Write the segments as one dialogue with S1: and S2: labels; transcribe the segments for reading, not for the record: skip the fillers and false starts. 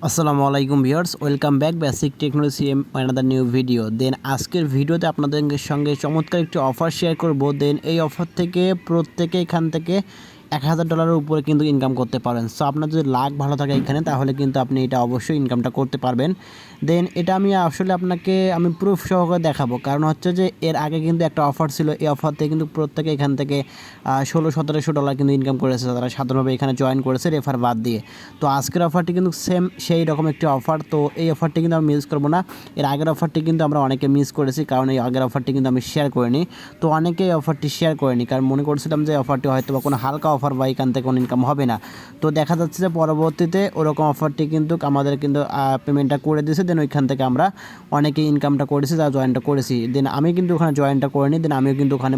S1: আসসালামু আলাইকুম viewers, welcome back Basic Technology another new video. Then আজকের ভিডিওতে আপনাদের সঙ্গে চমৎকার একটি অফার শেয়ার করব। দেন এই অফার থেকে প্রত্যেকে এখান থেকে $1000 উপরে কিন্তু ইনকাম করতে পারেন। সো আপনার যদি লাক ভালো থাকে এখানে, তাহলে কিন্তু আপনি এটা অবশ্যই ইনকামটা করতে পারবেন। দেন এটা আমি আসলে আপনাকে প্রুফ সহকারে দেখাবো, কারণ হচ্ছে যে এর আগে কিন্তু একটা অফার ছিল। এই অফার থেকে কিন্তু প্রত্যেকে এখান থেকে $1600-1700 কিন্তু ইনকাম করেছে, তারা সাধারণভাবে এখানে জয়েন করেছে রেফার বাদ দিয়ে। তো আজকের অফারটি কিন্তু সেম সেই রকম একটি অফার। তো এই অফারটি কিন্তু আমি মিস করবো না। এর আগের অফারটি কিন্তু আমরা অনেকে মিস করেছি, কারণ এই আগের অফারটি কিন্তু আমি শেয়ার করিনি। তো অনেকেই অফারটি শেয়ার করেনি, কারণ মনে করছিলাম যে অফারটি হয়তো বা কোনো হালকা অফার বা এখান থেকে কোনো ইনকাম হবে না। তো দেখা যাচ্ছে যে পরবর্তীতে ওরকম অফারটি কিন্তু আমাদের কিন্তু পেমেন্টটা করে দিয়েছে। দেন ওইখান থেকে আমরা অনেকেই ইনকামটা করেছি, যারা জয়েনটা করেছি। দেন আমি কিন্তু ওখানে জয়েনটা করিনি। দেন আমিও কিন্তু ওখানে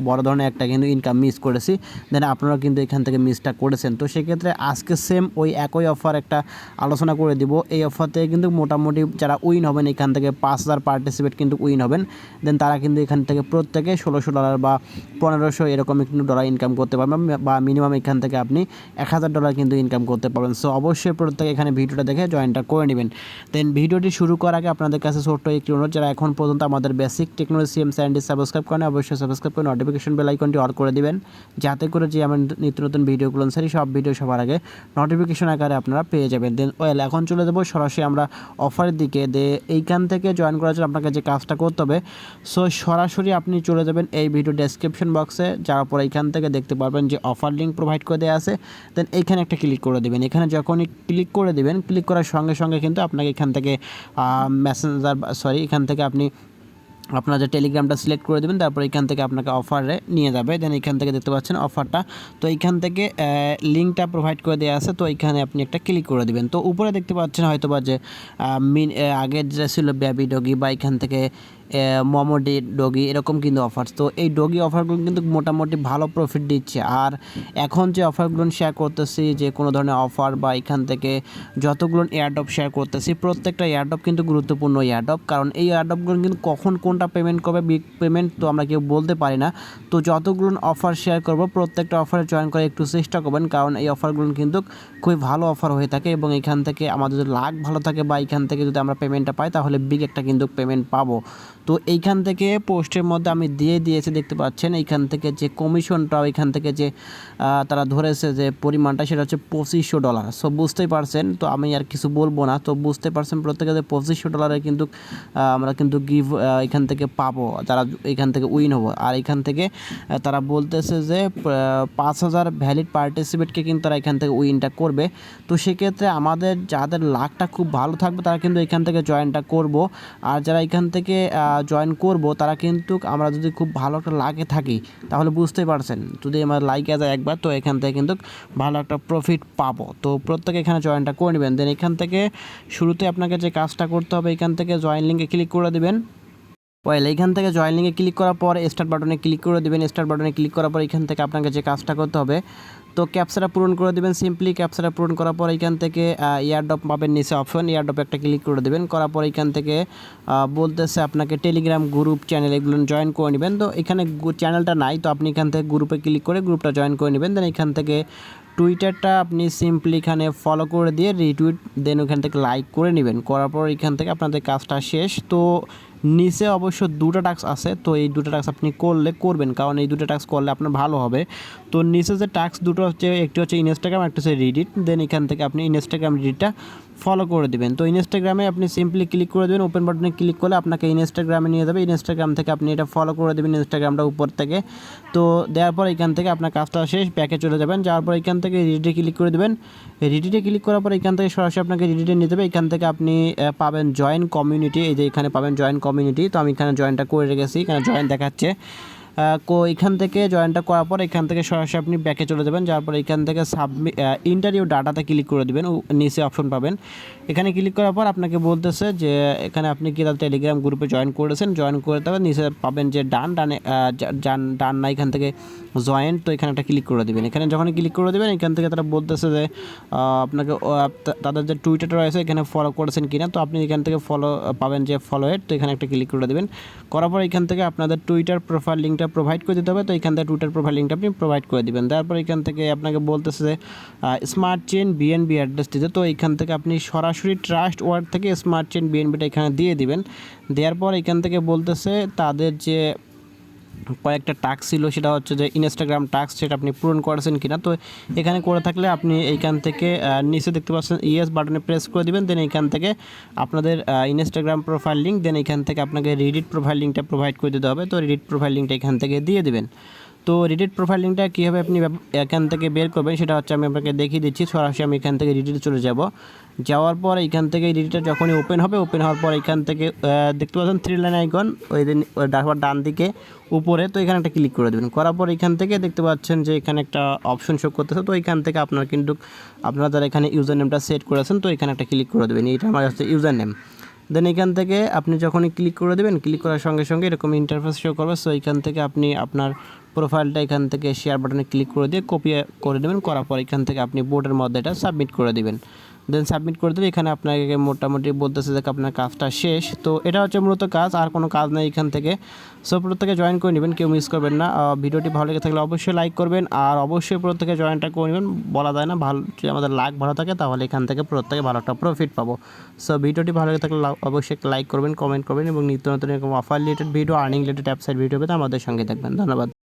S1: বড় ধরনের একটা কিন্তু ইনকাম মিস করেছি। দেন আপনারা কিন্তু এখান থেকে মিসটা করেছেন। তো সেক্ষেত্রে আজকে সেম ওই একই অফার একটা আলোচনা করে দিব। এই অফার থেকে কিন্তু মোটামুটি যারা উইন হবেন এখান থেকে 5000 পার্টিসিপেট কিন্তু উইন হবেন। দেন তারা কিন্তু এখান থেকে প্রত্যেকে $1600 বা 1500 এরকম কিন্তু ডলার ইনকাম করতে পারবেন, বা মিনিমাম এখান থেকে আপনি $1000 কিন্তু ইনকাম করতে পারবেন। সো অবশ্যই প্রত্যেকে এখানে ভিডিওটা দেখে জয়েনটা করে নেবেন। দেন ভিডিওটি শুরু করার আগে আপনাদের কাছে ছোট্ট একটি অনুরোধ, যারা এখন পর্যন্ত আমাদের বেসিক টেকনোলজি সিএম চ্যানেলটি সাবস্ক্রাইব করেন, অবশ্যই সাবস্ক্রাইব করে নোটিফিকেশন বেল আইকনটি অল করে দিবেন, যাতে করে যে আমার নিত্য নতুন ভিডিওগুলো সারি সব ভিডিও সবার আগে নোটিফিকেশন আকারে আপনারা পেয়ে যাবেন। দেন এখন চলে যাবো সরাসরি আমরা অফারের দিকে। এইখান থেকে জয়েন করার জন্য আপনাকে যে কাজটা করতে হবে, সো সরাসরি আপনি চলে যাবেন এই ভিডিও ডেসক্রিপশন বক্সে, যাওয়ার পর এইখান থেকে দেখতে পারবেন যে অফার লিঙ্ক প্রোভাইড করে দেওয়া আছে। দেন এইখানে একটা ক্লিক করে দেবেন। এখানে যখনই ক্লিক করে দেবেন, ক্লিক করার সঙ্গে সঙ্গে কিন্তু আপনাকে এখান থেকে এখান থেকে আপনি আপনার যে টেলিগ্রামটা সিলেক্ট করে দেবেন, তারপর এখান থেকে আপনাকে অফারে নিয়ে যাবে। দেন এখান থেকে দেখতে পাচ্ছেন অফারটা, তো এইখান থেকে লিঙ্কটা প্রোভাইড করে দেওয়া আছে। তো এইখানে আপনি একটা ক্লিক করে দেবেন। তো উপরে দেখতে পাচ্ছেন হয়তো বা যে আগের যে ছিল বেবি ডগি, বা এখান থেকে মোমো ডগি, এরকম কিন্তু অফার। তো এই ডগি অফারগুলো কিন্তু মোটামুটি ভালো প্রফিট দিচ্ছে। আর এখন যে অফারগুলো শেয়ার করতেছি, যে কোনো ধরনের অফার বা এখান থেকে যতগুলো এয়ারড্রপ শেয়ার করতেছি, প্রত্যেকটা এয়ারড্রপ কিন্তু গুরুত্বপূর্ণ এয়ারড্রপ, কারণ এই এয়ারড্রপগুলো কিন্তু কখন কোনটা পেমেন্ট করবে, বিগ পেমেন্ট তো আমরা কেউ বলতে পারি না। তো যতগুলো অফার শেয়ার করব, প্রত্যেকটা অফারে জয়েন করে একটু চেষ্টা করবেন, কারণ এই অফারগুলো কিন্তু খুবই ভালো অফার হয়ে থাকে। এবং এখান থেকে আমাদের যদি লাক ভালো থাকে বা এখান থেকে যদি আমরা পেমেন্টটা পাই, তাহলে বিগ একটা কিন্তু পেমেন্ট পাবো। তো এইখান থেকে পোস্টের মধ্যে আমি দিয়েছি, দেখতে পাচ্ছেন এইখান থেকে যে কমিশনটা, এখান থেকে যে তারা ধরেছে যে পরিমাণটা, সেটা হচ্ছে $2500। সো বুঝতেই পারছেন, তো আমি আর কিছু বলবো না। তো বুঝতে পারছেন প্রত্যেকে যে $2500 কিন্তু আমরা কিন্তু গিভ এখান থেকে পাবো, যারা এখান থেকে উইন হবো। আর এখান থেকে তারা বলতেছে যে 5000 ভ্যালিড পার্টিসিপেটকে কিন্তু তারা এখান থেকে উইনটা করবে। তো সেক্ষেত্রে আমাদের যাদের লাকটা খুব ভালো থাকবে, তারা কিন্তু এখান থেকে জয়েনটা করব। আর যারা এখান থেকে জয়েন করব, তারা কিন্তু আমরা যদি খুব ভালো একটা লাকে থাকি, তাহলে বুঝতেই পারছেন, যদি আমার লাইকে যায় একবার, তো এখান থেকে কিন্তু ভালো একটা প্রফিট পাবো। তো প্রত্যেকে এখানে জয়েনটা করে নেবেন। দেন এখান থেকে শুরুতে আপনাকে যে কাজটা করতে হবে, এখান থেকে জয়েন লিঙ্কে ক্লিক করে দেবেন। এইখান থেকে জয়েন লিঙ্কে ক্লিক করার পর স্টার্ট বাটনে ক্লিক করে দেবেন। স্টার্ট বাটনে ক্লিক করার পর এখান থেকে আপনাকে যে কাজটা করতে হবে, তো ক্যাপচাটা পূরণ করে দেবেন। সিম্পলি ক্যাপচাটা পূরণ করার পর এখান থেকে এয়ারড্রপ পাবেন নিচে অপশন, এয়ারড্রপ একটা ক্লিক করে দেবেন। করার পর এখান থেকে বলতেছে আপনাকে টেলিগ্রাম গ্রুপ চ্যানেল এগুলো জয়েন করে নেবেন। তো এখানে চ্যানেলটা নাই, তো আপনি এখান থেকে গ্রুপে ক্লিক করে গ্রুপটা জয়েন করে নেবেন। দেন এখান থেকে টুইটারটা আপনি সিম্পলি এখানে ফলো করে দিয়ে রিটুইট, দেন ওখান থেকে লাইক করে নেবেন। করার পর এখান থেকে আপনাদের কাজটা শেষ। তো নিচে অবশ্য দুটো টাস্ক আছে, তো এই দুটো টাস্ক আপনি করবেন, কারণ এই দুটো টাস্ক করলে আপনার ভালো হবে। তো নিচে যে টাস্ক দুটো হচ্ছে, একটি হচ্ছে ইনস্টাগ্রাম, একটা হচ্ছে রিডিট। দেন এখান থেকে আপনি ইনস্টাগ্রাম রিডিটটা ফলো করে দেবেন। তো ইনস্টাগ্রামে আপনি সিম্পলি ক্লিক করে দেবেন, ওপেন বাটনে ক্লিক করলে আপনাকে ইনস্টাগ্রামে নিয়ে যাবে। ইনস্টাগ্রাম থেকে আপনি এটা ফলো করে দেবেন, ইনস্টাগ্রামটা উপর থেকে। তো দেওয়ার পর এখান থেকে আপনার কাজটা শেষ, ব্যাকে চলে যাবেন। যাওয়ার পর এখান থেকে রিডিটে ক্লিক করে দেবেন। রিডিটে ক্লিক করার পর এখান থেকে সরাসরি আপনাকে রিডিটে নিয়ে যাবে। এখান থেকে আপনি পাবেন জয়েন কমিউনিটি, এই যে এখানে পাবেন জয়েন কমিউনিটি। তো আমি এখানে জয়েনটা করে রেখেছি, এখানে জয়েন দেখাচ্ছে। এখান থেকে জয়েনটা করার পর এখান থেকে সরাসরি আপনি ব্যাকে চলে যাবেন। যাওয়ার পর এখান থেকে সাবমিট ইন্টারভিউ ডাটাতে ক্লিক করে দেবেন, নিচে অপশন পাবেন। এখানে ক্লিক করার পর আপনাকে বলতেছে যে এখানে আপনি কি তাদের টেলিগ্রাম গ্রুপে জয়েন করেছেন, জয়েন করে দেবেন। নিচে পাবেন যে ডান না, এখান থেকে জয়েন, তো এখানে একটা ক্লিক করে দেবেন। এখানে যখন ক্লিক করে দেবেন, এখান থেকে তারা বলতেছে যে আপনাকে তাদের যে টুইটারটা রয়েছে এখানে ফলো করেছেন কিনা। তো আপনি এখান থেকে ফলো পাবেন যে ফলো এড, তো এখানে একটা ক্লিক করে দেবেন। করার পর এখান থেকে আপনাদের টুইটার প্রোফাইল লিঙ্কটা লিঙ্কটা প্রোভাইড করে দিতে হবে। তো এখান থেকে টুইটার প্রোফাইল লিঙ্কটা আপনি প্রোভাইড করে দিবেন। তারপর এখান থেকে আপনাকে বলতেছে যে স্মার্ট চেইন বিএনবি অ্যাড্রেস দিতে। তো এখান থেকে আপনি সরাসরি ট্রাস্ট ওয়ার্ড থেকে স্মার্ট চেইন বিএনবিটা এখানে দিয়ে দিবেন। দেওয়ার পর এখান থেকে বলতেছে তাদের যে কয়েকটা টাস্ক ছিল, সেটা হচ্ছে যে ইনস্টাগ্রাম টাস্ক, সেটা আপনি পূরণ করেছেন কিনা। তো এখানে করে থাকলে আপনি এইখান থেকে নিচে দেখতে পাচ্ছেন ইয়েস বাটনে প্রেস করে দিবেন। দেন এইখান থেকে আপনাদের ইনস্টাগ্রাম প্রোফাইল লিঙ্ক, দেন এইখান থেকে আপনাকে রিডিট প্রোফাইল লিঙ্কটা প্রোভাইড করে দিতে হবে। তো রিডিট প্রোফাইল লিঙ্কটা এখান থেকে দিয়ে দিবেন। তো রিডিট প্রোফাইল লিঙ্কটা কীভাবে আপনি এখান থেকে বের করবেন সেটা হচ্ছে আমি আপনাকে দেখিয়ে দিচ্ছি। সরাসরি আমি এখান থেকে রিডিটে চলে যাব। যাওয়ার পর এইখান থেকে রিডিটটা যখনই ওপেন হবে, ওপেন হওয়ার পর এখান থেকে দেখতে পাচ্ছেন 3 লাইন আইকন, ওই দিন ডান দিকে উপরে। তো এখানে একটা ক্লিক করে দেবেন। করার পর এখান থেকে দেখতে পাচ্ছেন যে এখানে একটা অপশন শো করতেছে। তো এখান থেকে আপনার কিন্তু আপনারা যারা এখানে ইউজার নেমটা সেট করেছেন, তো এখানে একটা ক্লিক করে দেবেন। এইটা আমার হচ্ছে ইউজার নেম। দেন এখান থেকে আপনি যখনই ক্লিক করে দেবেন, ক্লিক করার সঙ্গে সঙ্গে এরকম ইন্টারফেস শো করবে। সো এখান থেকে আপনি আপনার প্রোফাইলটা এখান থেকে শেয়ার বাটনে ক্লিক করে দিয়ে কপি করে দেবেন। করার পর এখান থেকে আপনি বোর্ডের মধ্যে এটা সাবমিট করে দিবেন। দেন সাবমিট করে দিলে এখানে আপনাকে মোটামুটি বলতেছে যে আপনার কাজটা শেষ। তো এটা হচ্ছে মূলত কাজ, আর কোনো কাজ নেই এখান থেকে। সো প্রত্যেকে জয়েন করে নেবেন, কেউ মিস করবেন না। ভিডিওটি ভালো লেগে থাকলে অবশ্যই লাইক করবেন, আর অবশ্যই প্রত্যেকে জয়েনটা করে নেবেন। বলা যায় না, ভালো যদি আমাদের লাক ভালো থাকে তাহলে এখান থেকে প্রত্যেকে ভালো একটা প্রফিট পাবো। সো ভিডিওটি ভালো লেগে থাকলে অবশ্যই একটা লাইক করবেন, কমেন্ট করবেন, এবং নিত্য নতুন এরকম offer related video, earning related অ্যাপসাইট video পেতে আমাদের সঙ্গে থাকবেন। ধন্যবাদ।